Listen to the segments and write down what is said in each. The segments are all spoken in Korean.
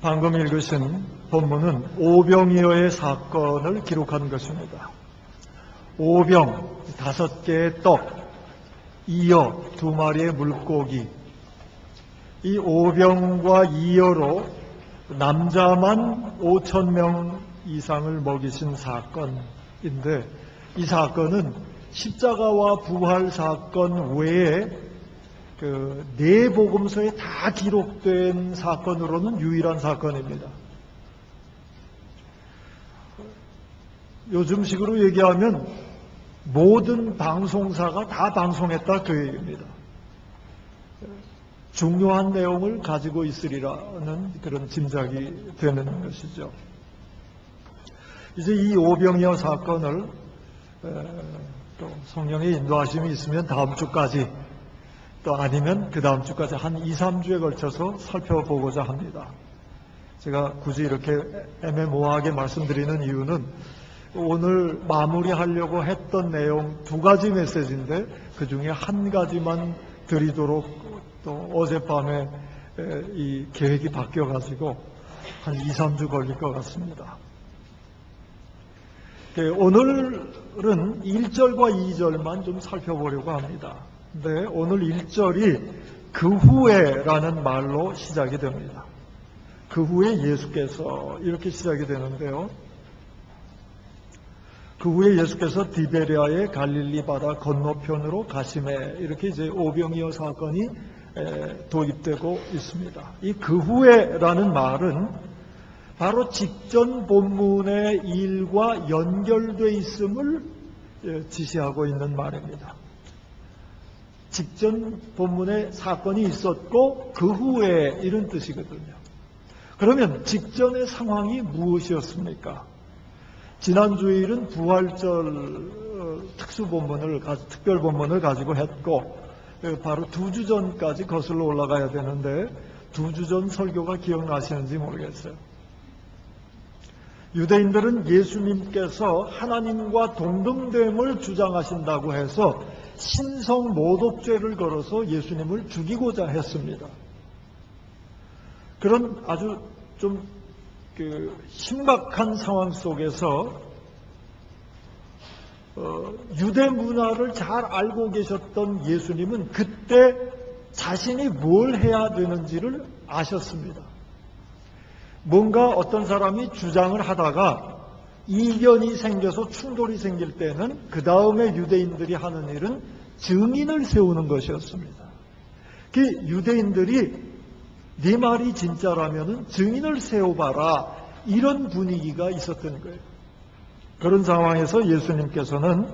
방금 읽으신 본문은 오병이어의 사건을 기록한 것입니다. 오병, 5개의 떡, 이어 2마리의 물고기, 이 오병과 이어로 남자만 5,000명 이상을 먹이신 사건인데, 이 사건은 십자가와 부활 사건 외에 네 복음서에 다 기록된 사건으로는 유일한 사건입니다. 요즘식으로 얘기하면 모든 방송사가 다 방송했다, 그 얘기입니다. 중요한 내용을 가지고 있으리라는 그런 짐작이 되는 것이죠. 이제 이 오병이어 사건을 또 성령의 인도하심이 있으면 다음 주까지, 또 아니면 그 다음 주까지 한 2, 3주에 걸쳐서 살펴보고자 합니다. 제가 굳이 이렇게 애매모호하게 말씀드리는 이유는 오늘 마무리하려고 했던 내용 2가지 메시지인데 그 중에 한 가지만 드리도록 또 어젯밤에 이 계획이 바뀌어가지고 한 2, 3주 걸릴 것 같습니다. 오늘은 1절과 2절만 좀 살펴보려고 합니다. 근데 오늘 1절이 그 후에라는 말로 시작이 됩니다. 그 후에 예수께서 이렇게 시작이 되는데요. 그 후에 예수께서 디베리아의 갈릴리 바다 건너편으로 가심에, 이렇게 이제 오병이어 사건이 도입되고 있습니다. 이 그 후에라는 말은 바로 직전 본문의 일과 연결되어 있음을 지시하고 있는 말입니다. 직전 본문에 사건이 있었고 그 후에 이런 뜻이거든요. 그러면 직전의 상황이 무엇이었습니까? 지난 주일은 부활절 특별 본문을 가지고 했고, 바로 2주 전까지 거슬러 올라가야 되는데 2주 전 설교가 기억나시는지 모르겠어요. 유대인들은 예수님께서 하나님과 동등됨을 주장하신다고 해서 신성 모독죄를 걸어서 예수님을 죽이고자 했습니다. 그런 아주 좀 심각한 상황 속에서 유대 문화를 잘 알고 계셨던 예수님은 그때 자신이 뭘 해야 되는지를 아셨습니다. 뭔가 어떤 사람이 주장을 하다가 이견이 생겨서 충돌이 생길 때는 그 다음에 유대인들이 하는 일은 증인을 세우는 것이었습니다. 그 유대인들이 네 말이 진짜라면 증인을 세워봐라, 이런 분위기가 있었던 거예요. 그런 상황에서 예수님께서는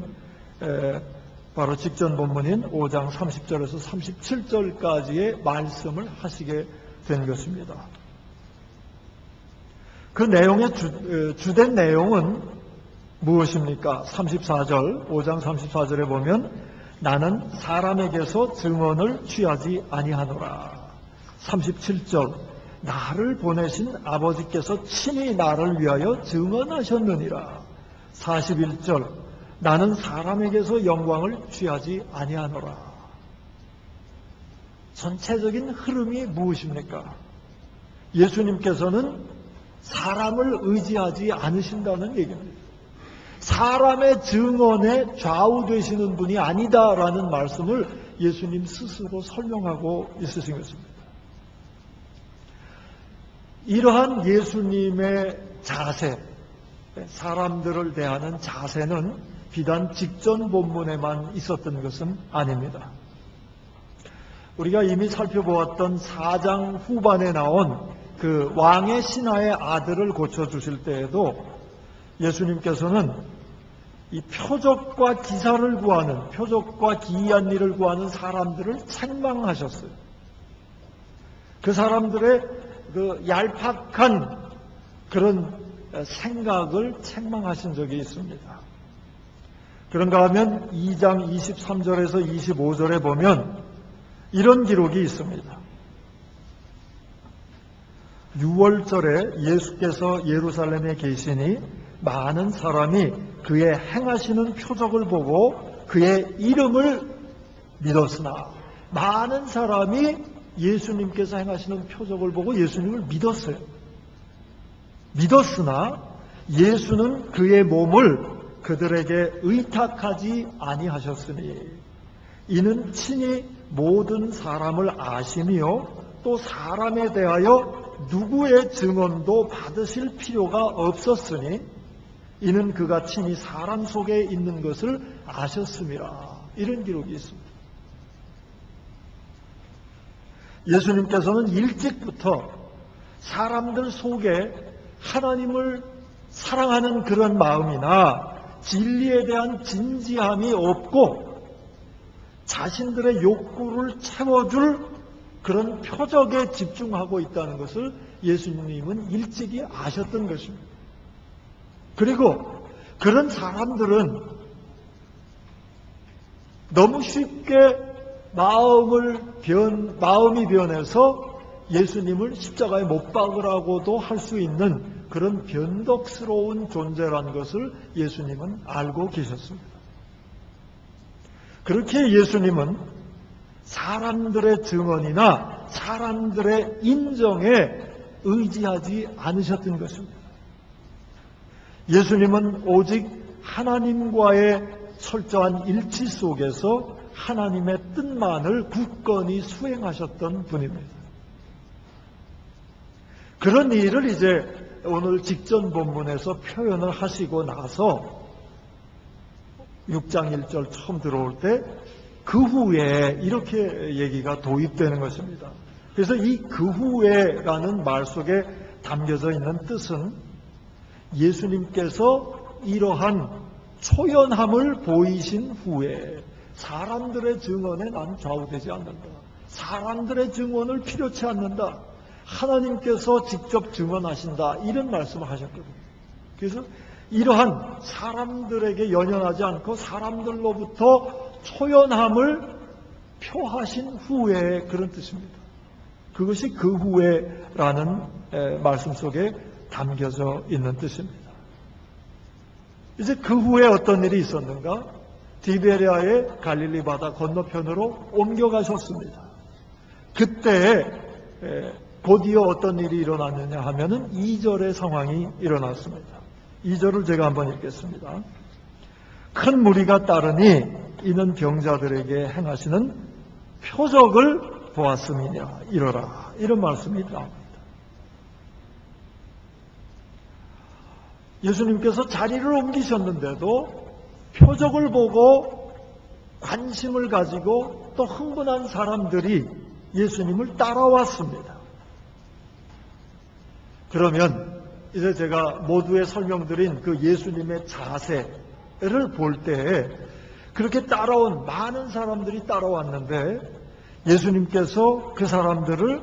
바로 직전 본문인 5장 30절에서 37절까지의 말씀을 하시게 된 것입니다. 그 내용의 주된 내용은 무엇입니까? 34절, 5장 34절에 보면 나는 사람에게서 증언을 취하지 아니하노라. 37절, 나를 보내신 아버지께서 친히 나를 위하여 증언하셨느니라. 41절, 나는 사람에게서 영광을 취하지 아니하노라. 전체적인 흐름이 무엇입니까? 예수님께서는 사람을 의지하지 않으신다는 얘기입니다. 사람의 증언에 좌우되시는 분이 아니다라는 말씀을 예수님 스스로 설명하고 있으신 것입니다. 이러한 예수님의 자세, 사람들을 대하는 자세는 비단 직전 본문에만 있었던 것은 아닙니다. 우리가 이미 살펴보았던 4장 후반에 나온 그 왕의 신하의 아들을 고쳐주실 때에도 예수님께서는 이 표적과 기사를 구하는, 표적과 기이한 일을 구하는 사람들을 책망하셨어요. 그 사람들의 그 얄팍한 그런 생각을 책망하신 적이 있습니다. 그런가 하면 2장 23절에서 25절에 보면 이런 기록이 있습니다. 6월절에 예수께서 예루살렘에 계시니 많은 사람이 그의 행하시는 표적을 보고 그의 이름을 믿었으나, 많은 사람이 예수님께서 행하시는 표적을 보고 예수님을 믿었어요. 믿었으나 예수는 그의 몸을 그들에게 의탁하지 아니하셨으니 이는 친히 모든 사람을 아시며 또 사람에 대하여 누구의 증언도 받으실 필요가 없었으니 이는 그가 친히 사람 속에 있는 것을 아셨음이라. 이런 기록이 있습니다. 예수님께서는 일찍부터 사람들 속에 하나님을 사랑하는 그런 마음이나 진리에 대한 진지함이 없고 자신들의 욕구를 채워줄 그런 표적에 집중하고 있다는 것을 예수님은 일찍이 아셨던 것입니다. 그리고 그런 사람들은 너무 쉽게 마음이 변해서 예수님을 십자가에 못 박으라고도 할 수 있는 그런 변덕스러운 존재라는 것을 예수님은 알고 계셨습니다. 그렇게 예수님은 사람들의 증언이나 사람들의 인정에 의지하지 않으셨던 것입니다. 예수님은 오직 하나님과의 철저한 일치 속에서 하나님의 뜻만을 굳건히 수행하셨던 분입니다. 그런 일을 이제 오늘 직전 본문에서 표현을 하시고 나서 6장 1절 처음 들어올 때 그 후에 이렇게 얘기가 도입되는 것입니다. 그래서 이 그 후에라는 말 속에 담겨져 있는 뜻은 예수님께서 이러한 초연함을 보이신 후에 사람들의 증언에 난 좌우되지 않는다. 사람들의 증언을 필요치 않는다. 하나님께서 직접 증언하신다. 이런 말씀을 하셨거든요. 그래서 이러한 사람들에게 연연하지 않고 사람들로부터 초연함을 표하신 후에 그런 뜻입니다. 그것이 그 후에라는 말씀 속에 담겨져 있는 뜻입니다. 이제 그 후에 어떤 일이 있었는가? 디베랴의 갈릴리 바다 건너편으로 옮겨가셨습니다. 그때 곧이어 어떤 일이 일어났느냐 하면은 2절의 상황이 일어났습니다. 2절을 제가 한번 읽겠습니다. 큰 무리가 따르니 이는 병자들에게 행하시는 표적을 보았음이냐 이러라. 이런 말씀이 나옵니다. 예수님께서 자리를 옮기셨는데도 표적을 보고 관심을 가지고 또 흥분한 사람들이 예수님을 따라왔습니다. 그러면 이제 제가 모두에 설명드린 그 예수님의 자세를 볼 때 그렇게 따라온 많은 사람들이 따라왔는데 예수님께서 그 사람들을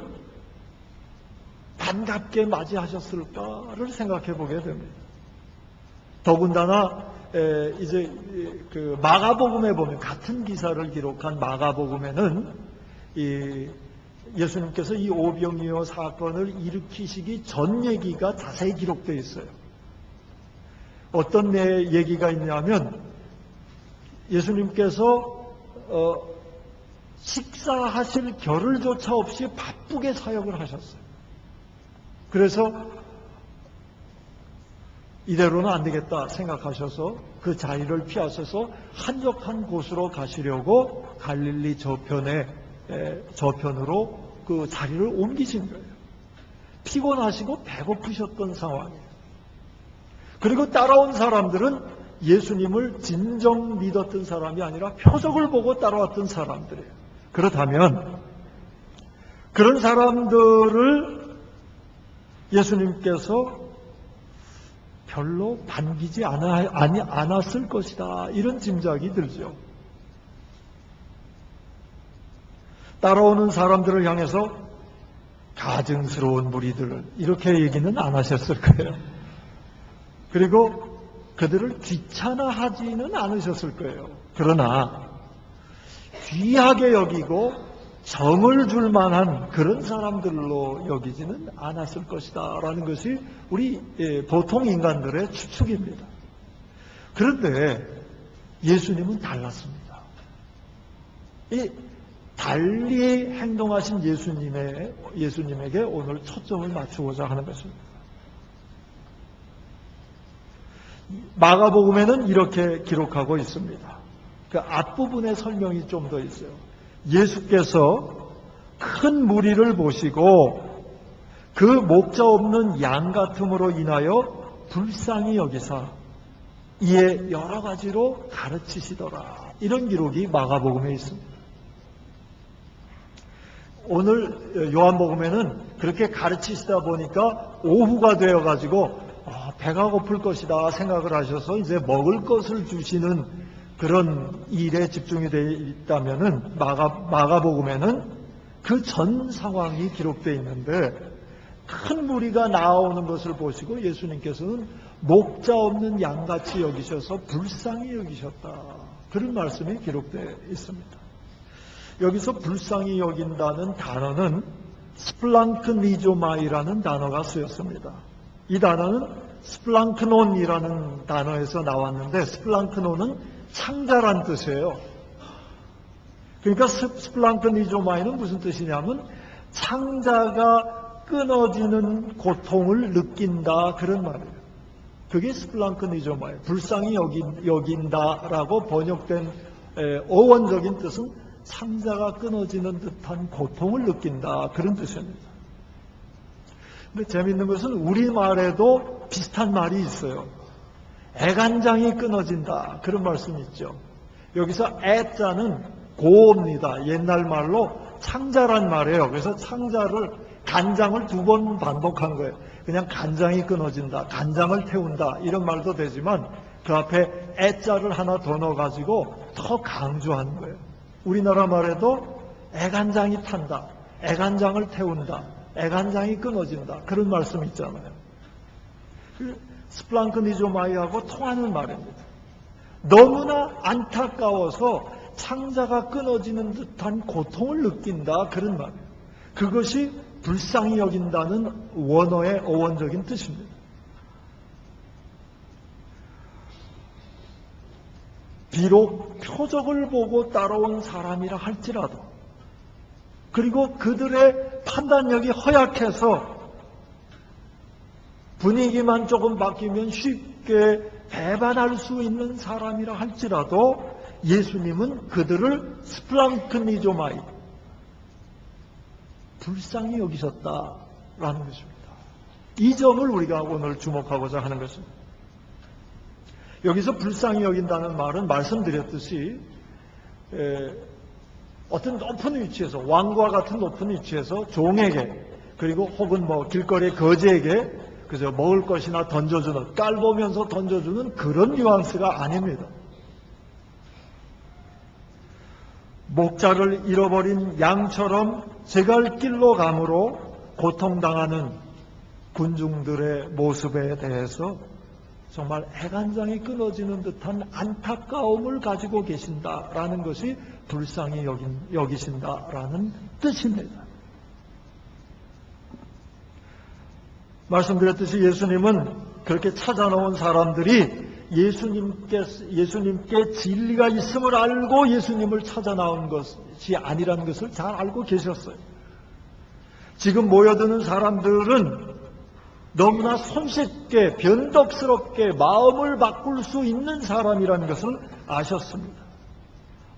반갑게 맞이하셨을까를 생각해 보게 됩니다. 더군다나 이제 그 마가복음에 보면 같은 기사를 기록한 마가복음에는 예수님께서 이 오병이어 사건을 일으키시기 전 얘기가 자세히 기록되어 있어요. 어떤 얘기가 있냐면 예수님께서 식사하실 겨를조차 없이 바쁘게 사역을 하셨어요. 그래서 이대로는 안 되겠다 생각하셔서 그 자리를 피하셔서 한적한 곳으로 가시려고 갈릴리 저편으로 그 자리를 옮기신 거예요. 피곤하시고 배고프셨던 상황이에요. 그리고 따라온 사람들은 예수님을 진정 믿었던 사람이 아니라 표적을 보고 따라왔던 사람들이에요. 그렇다면 그런 사람들을 예수님께서 별로 반기지 않았을 것이다. 이런 짐작이 들죠. 따라오는 사람들을 향해서 가증스러운 무리들 이렇게 얘기는 안 하셨을 거예요. 그리고 그들을 귀찮아하지는 않으셨을 거예요. 그러나 귀하게 여기고 정을 줄 만한 그런 사람들로 여기지는 않았을 것이다 라는 것이 우리 보통 인간들의 추측입니다. 그런데 예수님은 달랐습니다. 달리 행동하신 예수님에게 오늘 초점을 맞추고자 하는 것입니다. 마가복음에는 이렇게 기록하고 있습니다. 그 앞부분에 설명이 좀 더 있어요. 예수께서 큰 무리를 보시고 그 목자 없는 양 같음으로 인하여 불쌍히 여기사 이에 여러 가지로 가르치시더라. 이런 기록이 마가복음에 있습니다. 오늘 요한복음에는 그렇게 가르치시다 보니까 오후가 되어가지고 배가 고플 것이다 생각을 하셔서 이제 먹을 것을 주시는 그런 일에 집중이 되어 있다면은 마가복음에는 그 전 상황이 기록되어 있는데 큰 무리가 나오는 것을 보시고 예수님께서는 목자 없는 양같이 여기셔서 불쌍히 여기셨다. 그런 말씀이 기록되어 있습니다. 여기서 불쌍히 여긴다는 단어는 스플랑크니조마이라는 단어가 쓰였습니다. 이 단어는 스플랑크논이라는 단어에서 나왔는데 스플랑크논은 창자란 뜻이에요. 그러니까 스플랑크니조마이는 무슨 뜻이냐면 창자가 끊어지는 고통을 느낀다 그런 말이에요. 그게 스플랑크니조마이에요. 불쌍히 여긴다라고 번역된 어원적인 뜻은 창자가 끊어지는 듯한 고통을 느낀다 그런 뜻입니다. 근데 재미있는 것은 우리말에도 비슷한 말이 있어요. 애간장이 끊어진다 그런 말씀이 있죠. 여기서 애자는 고입니다. 옛날 말로 창자란 말이에요. 그래서 창자를 간장을 2번 반복한 거예요. 그냥 간장이 끊어진다, 간장을 태운다 이런 말도 되지만 그 앞에 애자를 하나 더 넣어가지고 더 강조한 거예요. 우리나라 말에도 애간장이 탄다, 애간장을 태운다, 애간장이 끊어진다 그런 말씀이 있잖아요. 스플랑크니조마이하고 통하는 말입니다. 너무나 안타까워서 창자가 끊어지는 듯한 고통을 느낀다 그런 말이에요. 그것이 불쌍히 여긴다는 원어의 어원적인 뜻입니다. 비록 표적을 보고 따라온 사람이라 할지라도 그리고 그들의 판단력이 허약해서 분위기만 조금 바뀌면 쉽게 배반할 수 있는 사람이라 할지라도 예수님은 그들을 스플랑크니조마이 불쌍히 여기셨다라는 것입니다. 이 점을 우리가 오늘 주목하고자 하는 것입니다. 여기서 불쌍히 여긴다는 말은 말씀드렸듯이 어떤 높은 위치에서 왕과 같은 높은 위치에서 종에게 그리고 혹은 길거리 거지에게 그저 먹을 것이나 던져주는 깔보면서 던져주는 그런 뉘앙스가 아닙니다. 목자를 잃어버린 양처럼 제갈 길로 감으로 고통당하는 군중들의 모습에 대해서 정말 애간장이 끊어지는 듯한 안타까움을 가지고 계신다라는 것이 불쌍히 여기신다라는 뜻입니다. 말씀드렸듯이 예수님은 그렇게 찾아놓은 사람들이 예수님께 진리가 있음을 알고 예수님을 찾아 나온 것이 아니라는 것을 잘 알고 계셨어요. 지금 모여드는 사람들은 너무나 손쉽게 변덕스럽게 마음을 바꿀 수 있는 사람이라는 것을 아셨습니다.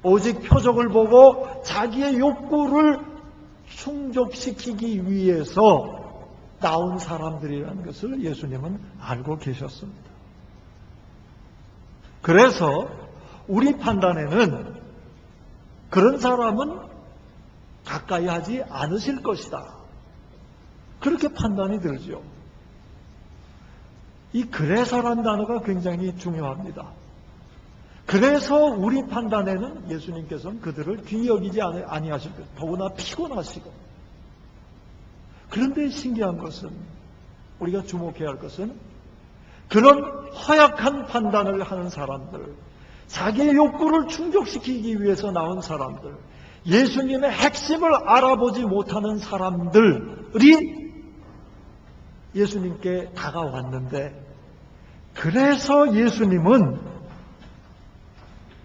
오직 표적을 보고 자기의 욕구를 충족시키기 위해서 나온 사람들이라는 것을 예수님은 알고 계셨습니다. 그래서 우리 판단에는 그런 사람은 가까이 하지 않으실 것이다. 그렇게 판단이 들죠. 이 그래서란 단어가 굉장히 중요합니다. 그래서 우리 판단에는 예수님께서는 그들을 귀히 여기지 아니하실 것, 더구나 피곤하시고. 그런데 신기한 것은 우리가 주목해야 할 것은 그런 허약한 판단을 하는 사람들, 자기의 욕구를 충족시키기 위해서 나온 사람들, 예수님의 핵심을 알아보지 못하는 사람들이 예수님께 다가왔는데 그래서 예수님은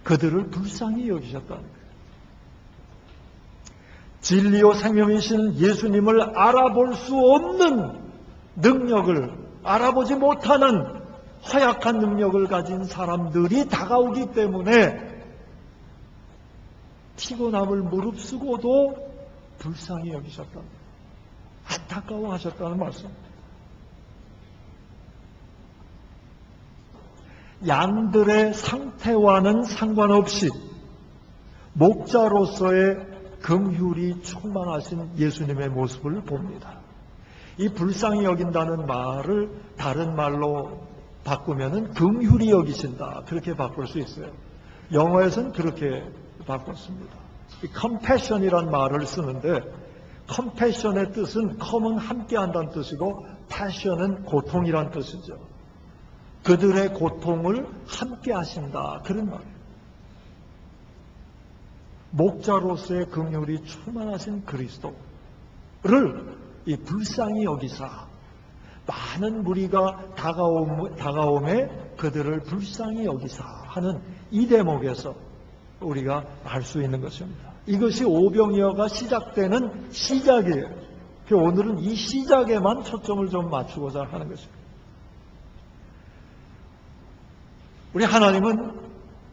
그들을 불쌍히 여기셨다는 거예요. 진리요 생명이신 예수님을 알아볼 수 없는 능력을, 알아보지 못하는 허약한 능력을 가진 사람들이 다가오기 때문에 피곤함을 무릅쓰고도 불쌍히 여기셨다. 안타까워하셨다는 말씀입니다. 양들의 상태와는 상관없이 목자로서의 긍휼이 충만하신 예수님의 모습을 봅니다. 이 불쌍히 여긴다는 말을 다른 말로 바꾸면은 긍휼히 여기신다, 그렇게 바꿀 수 있어요. 영어에서는 그렇게 바꿨습니다. 이 compassion이란 말을 쓰는데 compassion의 뜻은 come은 함께한다는 뜻이고 passion은 고통이란 뜻이죠. 그들의 고통을 함께하신다, 그런 말이에요. 목자로서의 긍휼이 충만하신 그리스도를 이 불쌍히 여기사 많은 무리가 다가옴에 그들을 불쌍히 여기사 하는 이 대목에서 우리가 알 수 있는 것입니다. 이것이 오병이어가 시작되는 시작이에요. 오늘은 이 시작에만 초점을 좀 맞추고자 하는 것입니다.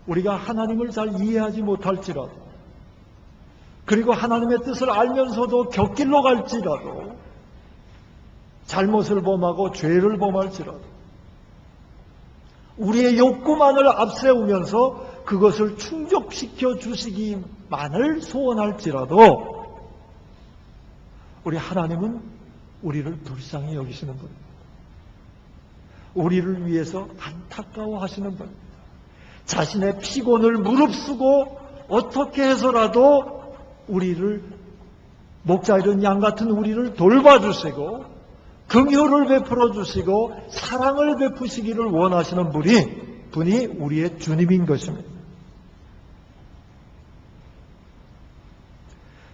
우리가 하나님을 잘 이해하지 못할지라도, 그리고 하나님의 뜻을 알면서도 곁길로 갈지라도, 잘못을 범하고 죄를 범할지라도, 우리의 욕구만을 앞세우면서 그것을 충족시켜 주시기만을 소원할지라도 우리 하나님은 우리를 불쌍히 여기시는 분입니다. 우리를 위해서 안타까워하시는 분입니다. 자신의 피곤을 무릅쓰고 어떻게 해서라도 우리를, 목자 잃은 양 같은 우리를 돌봐주시고 긍휼을 베풀어 주시고 사랑을 베푸시기를 원하시는 분이 우리의 주님인 것입니다.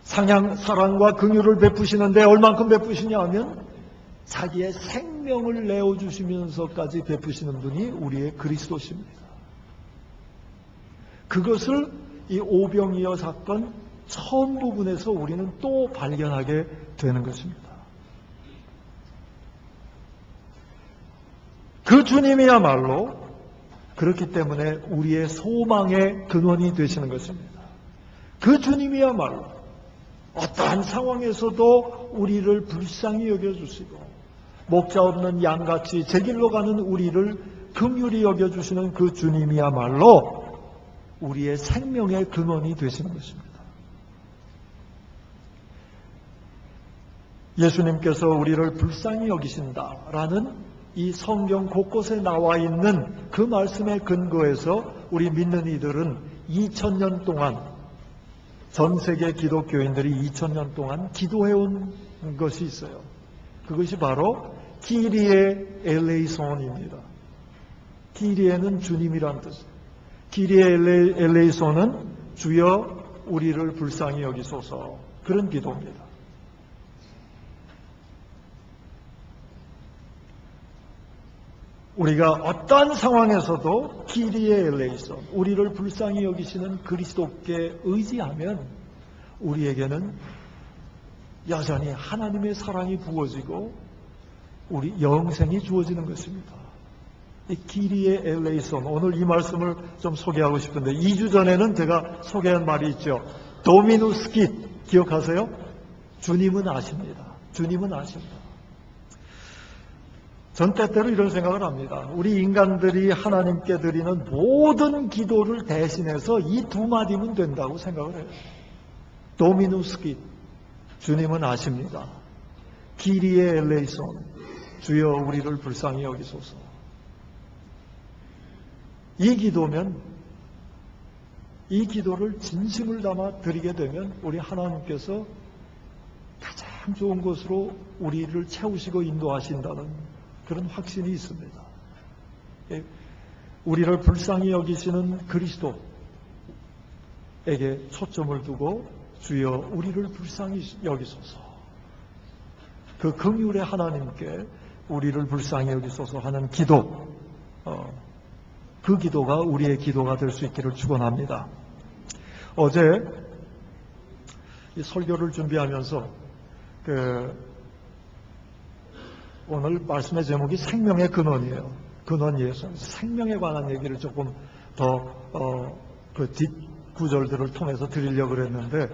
사랑과 긍휼을 베푸시는데 얼만큼 베푸시냐 하면 자기의 생명을 내어주시면서까지 베푸시는 분이 우리의 그리스도십니다. 그것을 이 오병이어 사건 처음 부분에서 우리는 또 발견하게 되는 것입니다. 그 주님이야말로 그렇기 때문에 우리의 소망의 근원이 되시는 것입니다. 그 주님이야말로 어떠한 상황에서도 우리를 불쌍히 여겨주시고 목자 없는 양같이 제 길로 가는 우리를 긍휼히 여겨주시는 그 주님이야말로 우리의 생명의 근원이 되시는 것입니다. 예수님께서 우리를 불쌍히 여기신다라는 이 성경 곳곳에 나와 있는 그 말씀에 근거해서 우리 믿는 이들은 2000년 동안, 전 세계 기독교인들이 2000년 동안 기도해온 것이 있어요. 그것이 바로 키리에 엘레이손입니다. 키리에는 주님이란 뜻이에요. 키리에 엘레이손은 주여 우리를 불쌍히 여기소서, 그런 기도입니다. 우리가 어떠한 상황에서도 키리에 엘레이손, 우리를 불쌍히 여기시는 그리스도께 의지하면 우리에게는 여전히 하나님의 사랑이 부어지고 우리 영생이 주어지는 것입니다. 이 키리에 엘레이손, 오늘 이 말씀을 좀 소개하고 싶은데 2주 전에는 제가 소개한 말이 있죠. 도미누스 깃 기억하세요? 주님은 아십니다. 주님은 아십니다. 전 때때로 이런 생각을 합니다. 우리 인간들이 하나님께 드리는 모든 기도를 대신해서 이 두 마디면 된다고 생각을 해요. 도미누스 깃, 주님은 아십니다. 키리에 엘레이손, 주여 우리를 불쌍히 여기소서. 이 기도면, 이 기도를 진심을 담아 드리게 되면 우리 하나님께서 가장 좋은 것으로 우리를 채우시고 인도하신다는 그런 확신이 있습니다. 우리를 불쌍히 여기시는 그리스도에게 초점을 두고 주여 우리를 불쌍히 여기소서, 그 긍휼의 하나님께 우리를 불쌍히 여기소서 하는 기도, 그 기도가 우리의 기도가 될 수 있기를 축원합니다. 어제 이 설교를 준비하면서 오늘 말씀의 제목이 생명의 근원이에요. 근원이에서 생명에 관한 얘기를 조금 더 그 뒷구절들을 통해서 드리려고 그랬는데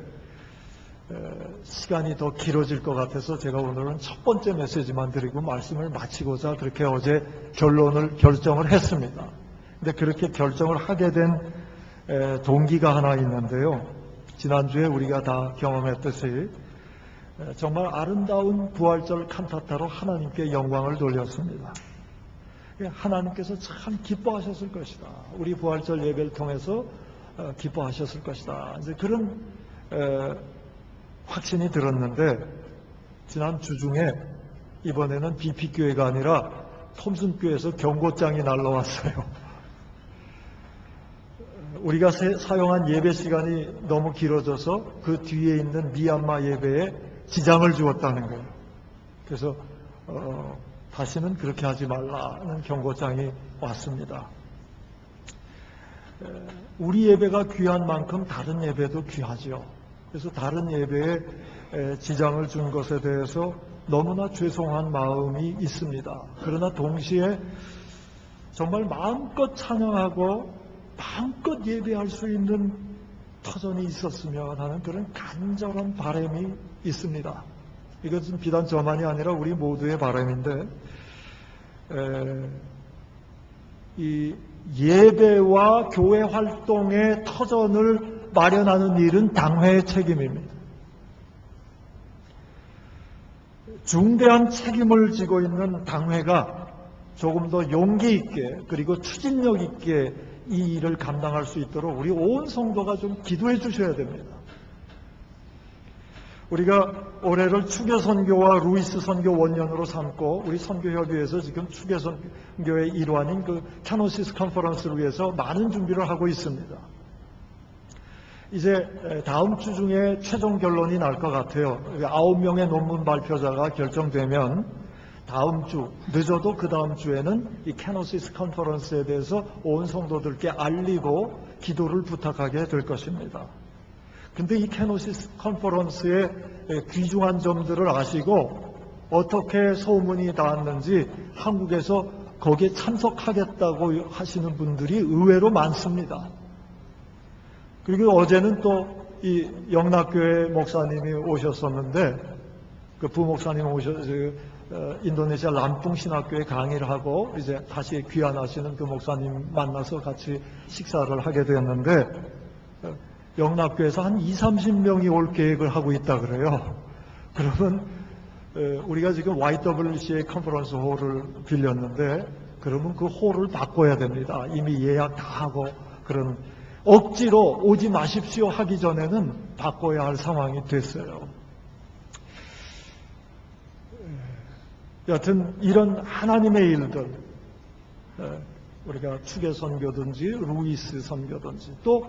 시간이 더 길어질 것 같아서 제가 오늘은 첫 번째 메시지만 드리고 말씀을 마치고자 그렇게 어제 결정을 했습니다. 근데 그렇게 결정을 하게 된 동기가 하나 있는데요. 지난주에 우리가 다 경험했듯이 정말 아름다운 부활절 칸타타로 하나님께 영광을 돌렸습니다. 하나님께서 참 기뻐하셨을 것이다. 우리 부활절 예배를 통해서 기뻐하셨을 것이다. 이제 그런 확신이 들었는데 지난 주중에 이번에는 BP교회가 아니라 톰슨교회에서 경고장이 날라왔어요. 우리가 사용한 예배 시간이 너무 길어져서 그 뒤에 있는 미얀마 예배에 지장을 주었다는 거예요. 그래서 다시는 그렇게 하지 말라는 경고장이 왔습니다. 우리 예배가 귀한 만큼 다른 예배도 귀하죠. 그래서 다른 예배에 지장을 준 것에 대해서 너무나 죄송한 마음이 있습니다. 그러나 동시에 정말 마음껏 찬양하고 마음껏 예배할 수 있는 터전이 있었으면 하는 그런 간절한 바람이 있습니다. 이것은 비단 저만이 아니라 우리 모두의 바람인데 이 예배와 교회 활동의 터전을 마련하는 일은 당회의 책임입니다. 중대한 책임을 지고 있는 당회가 조금 더 용기 있게 그리고 추진력 있게 이 일을 감당할 수 있도록 우리 온 성도가 좀 기도해 주셔야 됩니다. 우리가 올해를 추계선교와 루이스 선교 원년으로 삼고 우리 선교협의회에서 지금 추계선교의 일환인 그 캐노시스 컨퍼런스를 위해서 많은 준비를 하고 있습니다. 이제 다음 주 중에 최종 결론이 날 것 같아요. 9명의 논문 발표자가 결정되면 다음 주, 늦어도 그 다음 주에는 이 캐노시스 컨퍼런스에 대해서 온 성도들께 알리고 기도를 부탁하게 될 것입니다. 근데 이 캐노시스 컨퍼런스의 귀중한 점들을 아시고 어떻게 소문이 닿았는지 한국에서 거기에 참석하겠다고 하시는 분들이 의외로 많습니다. 그리고 어제는 또 이 영락교회 목사님이 오셨었는데 그 부목사님 오셔서 인도네시아 람풍 신학교에 강의를 하고 이제 다시 귀환하시는 그 목사님 만나서 같이 식사를 하게 되었는데 영락교에서 한 20-30명이 올 계획을 하고 있다 그래요. 그러면 우리가 지금 YWCA 컨퍼런스 홀을 빌렸는데 그러면 그 홀을 바꿔야 됩니다. 이미 예약 다 하고 그런 억지로 오지 마십시오 하기 전에는 바꿔야 할 상황이 됐어요. 여튼 이런 하나님의 일들 우리가 추계선교든지 루이스 선교든지 또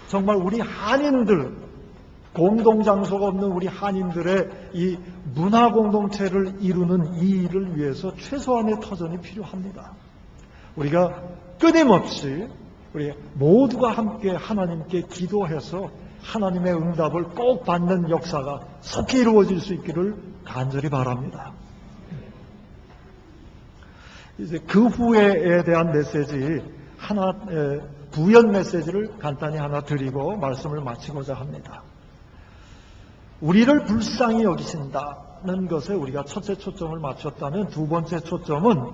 정말 우리 한인들 공동장소가 없는 우리 한인들의 이 문화 공동체를 이루는 이 일을 위해서 최소한의 터전이 필요합니다. 우리가 끊임없이 우리 모두가 함께 하나님께 기도해서 하나님의 응답을 꼭 받는 역사가 속히 이루어질 수 있기를 간절히 바랍니다. 이제 그 후에에 대한 메시지 하나 부연 메시지를 간단히 하나 드리고 말씀을 마치고자 합니다. 우리를 불쌍히 여기신다는 것에 우리가 첫째 초점을 맞췄다면 두 번째 초점은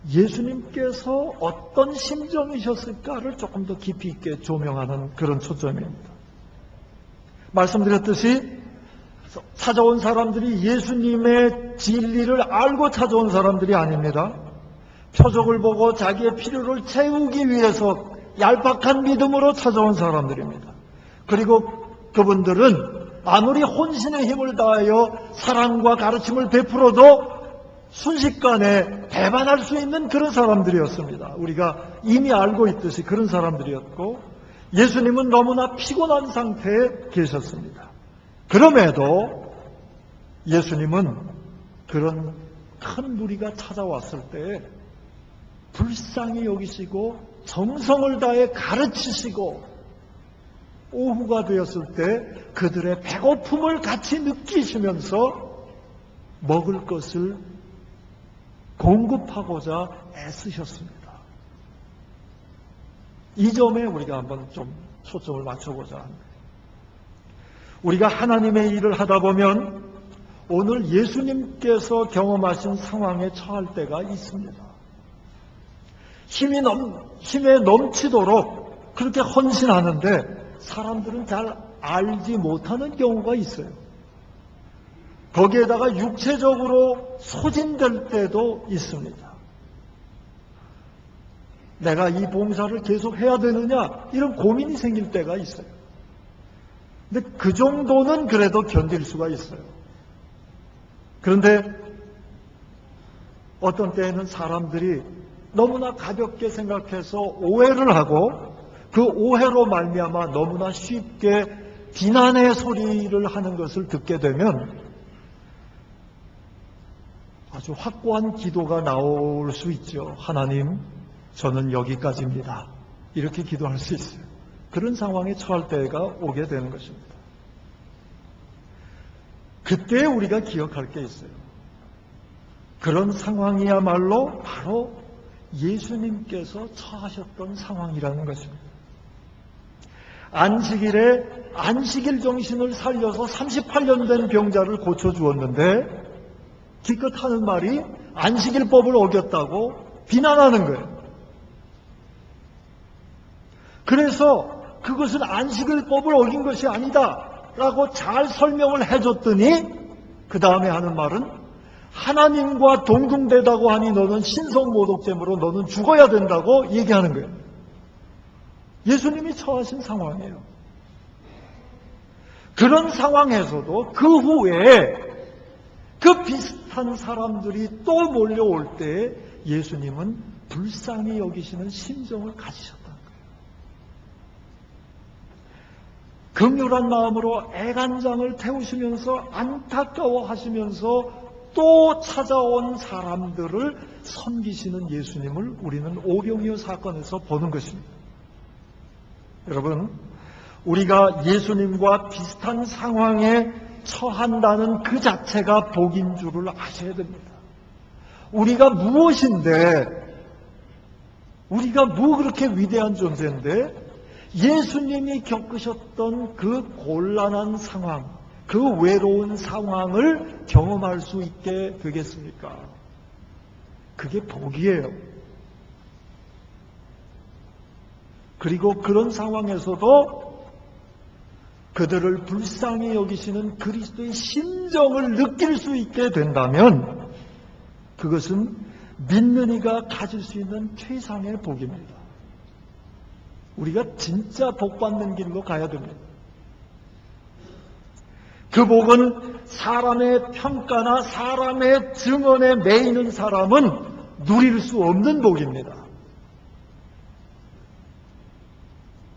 예수님께서 어떤 심정이셨을까를 조금 더 깊이 있게 조명하는 그런 초점입니다. 말씀드렸듯이 찾아온 사람들이 예수님의 진리를 알고 찾아온 사람들이 아닙니다. 표적을 보고 자기의 필요를 채우기 위해서 얄팍한 믿음으로 찾아온 사람들입니다. 그리고 그분들은 아무리 혼신의 힘을 다하여 사랑과 가르침을 베풀어도 순식간에 배반할 수 있는 그런 사람들이었습니다. 우리가 이미 알고 있듯이 그런 사람들이었고 예수님은 너무나 피곤한 상태에 계셨습니다. 그럼에도 예수님은 그런 큰 무리가 찾아왔을 때 불쌍히 여기시고 정성을 다해 가르치시고 오후가 되었을 때 그들의 배고픔을 같이 느끼시면서 먹을 것을 공급하고자 애쓰셨습니다. 이 점에 우리가 한번 좀 초점을 맞춰보자 합니다. 우리가 하나님의 일을 하다 보면 오늘 예수님께서 경험하신 상황에 처할 때가 있습니다. 힘에 넘치도록 그렇게 헌신하는데 사람들은 잘 알지 못하는 경우가 있어요. 거기에다가 육체적으로 소진될 때도 있습니다. 내가 이 봉사를 계속 해야 되느냐 이런 고민이 생길 때가 있어요. 근데 그 정도는 그래도 견딜 수가 있어요. 그런데 어떤 때에는 사람들이 너무나 가볍게 생각해서 오해를 하고 그 오해로 말미암아 너무나 쉽게 비난의 소리를 하는 것을 듣게 되면 아주 확고한 기도가 나올 수 있죠. 하나님, 저는 여기까지입니다. 이렇게 기도할 수 있어요. 그런 상황에 처할 때가 오게 되는 것입니다. 그때 우리가 기억할 게 있어요. 그런 상황이야말로 바로 예수님께서 처하셨던 상황이라는 것입니다. 안식일에 안식일 정신을 살려서 38년 된 병자를 고쳐주었는데 기껏 하는 말이 안식일법을 어겼다고 비난하는 거예요. 그래서 그것은 안식일법을 어긴 것이 아니다 라고 잘 설명을 해줬더니 그 다음에 하는 말은 하나님과 동등되다고 하니 너는 신성모독죄므로 너는 죽어야 된다고 얘기하는 거예요. 예수님이 처하신 상황이에요. 그런 상황에서도 그 후에 그 비슷한 사람들이 또 몰려올 때 예수님은 불쌍히 여기시는 심정을 가지셨다는 거예요. 긍휼한 마음으로 애간장을 태우시면서 안타까워하시면서 또 찾아온 사람들을 섬기시는 예수님을 우리는 오병이어 사건에서 보는 것입니다. 여러분, 우리가 예수님과 비슷한 상황에 처한다는 그 자체가 복인 줄을 아셔야 됩니다. 우리가 무엇인데, 우리가 뭐 그렇게 위대한 존재인데 예수님이 겪으셨던 그 곤란한 상황, 그 외로운 상황을 경험할 수 있게 되겠습니까? 그게 복이에요. 그리고 그런 상황에서도 그들을 불쌍히 여기시는 그리스도의 심정을 느낄 수 있게 된다면 그것은 믿는 이가 가질 수 있는 최상의 복입니다. 우리가 진짜 복 받는 길로 가야 됩니다. 그 복은 사람의 평가나 사람의 증언에 매이는 사람은 누릴 수 없는 복입니다.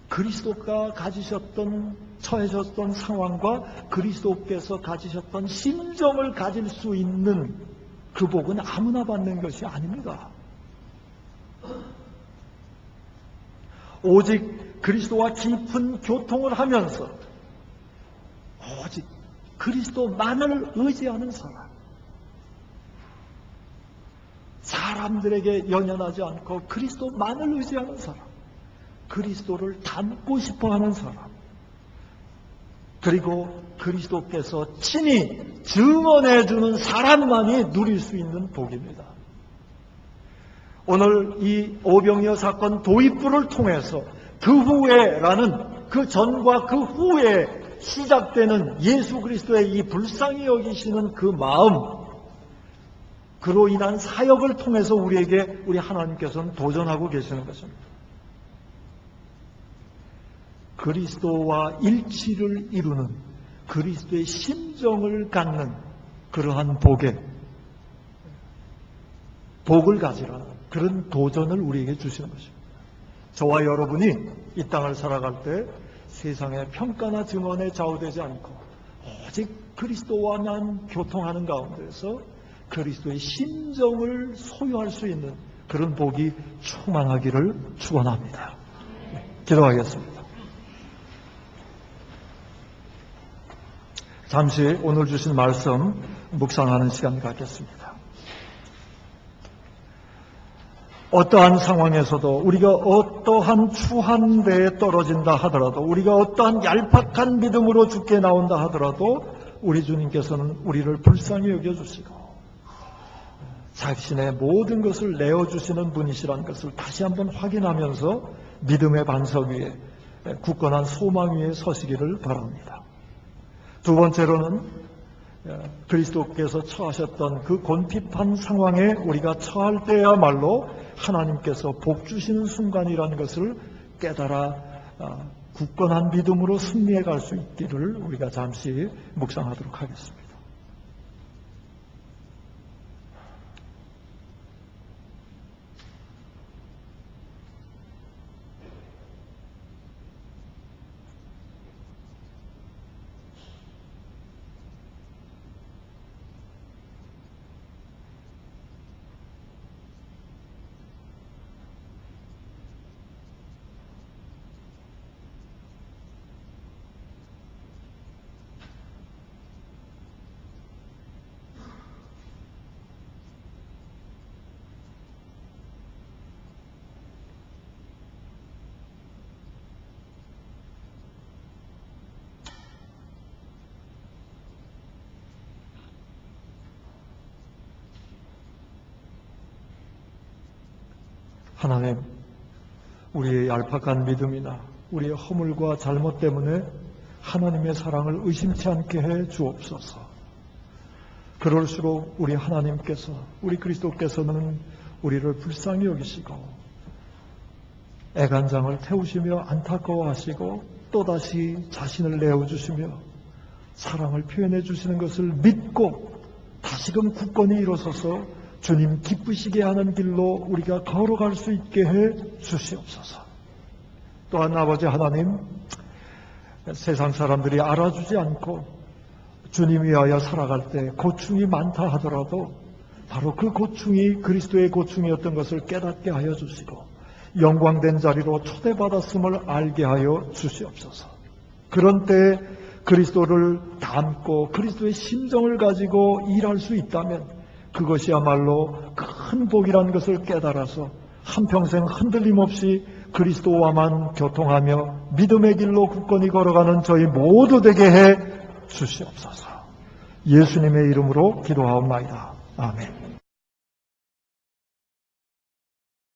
그리스도가 가지셨던, 처해졌던 상황과 그리스도께서 가지셨던 심정을 가질 수 있는 그 복은 아무나 받는 것이 아닙니다. 오직 그리스도와 깊은 교통을 하면서 오직 그리스도만을 의지하는 사람, 사람들에게 연연하지 않고 그리스도만을 의지하는 사람, 그리스도를 닮고 싶어하는 사람, 그리고 그리스도께서 친히 증언해주는 사람만이 누릴 수 있는 복입니다. 오늘 이 오병이어 사건 도입부를 통해서 그 후에라는 그 전과 그 후에 시작되는 예수 그리스도의 이 불쌍히 여기시는 그 마음, 그로 인한 사역을 통해서 우리에게 우리 하나님께서는 도전하고 계시는 것입니다. 그리스도와 일치를 이루는 그리스도의 심정을 갖는 그러한 복을 가지라, 그런 도전을 우리에게 주시는 것입니다. 저와 여러분이 이 땅을 살아갈 때 세상의 평가나 증언에 좌우되지 않고 오직 그리스도와만 교통하는 가운데서 그리스도의 심정을 소유할 수 있는 그런 복이 충만하기를 축원합니다. 기도하겠습니다. 잠시 오늘 주신 말씀 묵상하는 시간 갖겠습니다. 어떠한 상황에서도 우리가 어떠한 추한 데에 떨어진다 하더라도, 우리가 어떠한 얄팍한 믿음으로 죽게 나온다 하더라도 우리 주님께서는 우리를 불쌍히 여겨주시고 자신의 모든 것을 내어주시는 분이시라는 것을 다시 한번 확인하면서 믿음의 반석 위에, 굳건한 소망 위에 서시기를 바랍니다. 두 번째로는 그리스도께서 처하셨던 그 곤핍한 상황에 우리가 처할 때야말로 하나님께서 복 주시는 순간이라는 것을 깨달아 굳건한 믿음으로 승리해 갈 수 있기를 우리가 잠시 묵상하도록 하겠습니다. 하나님, 우리의 얄팍한 믿음이나 우리의 허물과 잘못 때문에 하나님의 사랑을 의심치 않게 해 주옵소서. 그럴수록 우리 하나님께서, 우리 그리스도께서는 우리를 불쌍히 여기시고 애간장을 태우시며 안타까워하시고 또다시 자신을 내어주시며 사랑을 표현해 주시는 것을 믿고 다시금 굳건히 일어서서 주님 기쁘시게 하는 길로 우리가 걸어갈 수 있게 해 주시옵소서. 또한 아버지 하나님, 세상 사람들이 알아주지 않고 주님 위하여 살아갈 때 고충이 많다 하더라도 바로 그 고충이 그리스도의 고충이었던 것을 깨닫게 하여 주시고 영광된 자리로 초대받았음을 알게 하여 주시옵소서. 그런 때 그리스도를 닮고 그리스도의 심정을 가지고 일할 수 있다면 그것이야말로 큰 복이라는 것을 깨달아서 한평생 흔들림 없이 그리스도와만 교통하며 믿음의 길로 굳건히 걸어가는 저희 모두 되게 해 주시옵소서. 예수님의 이름으로 기도하옵나이다. 아멘.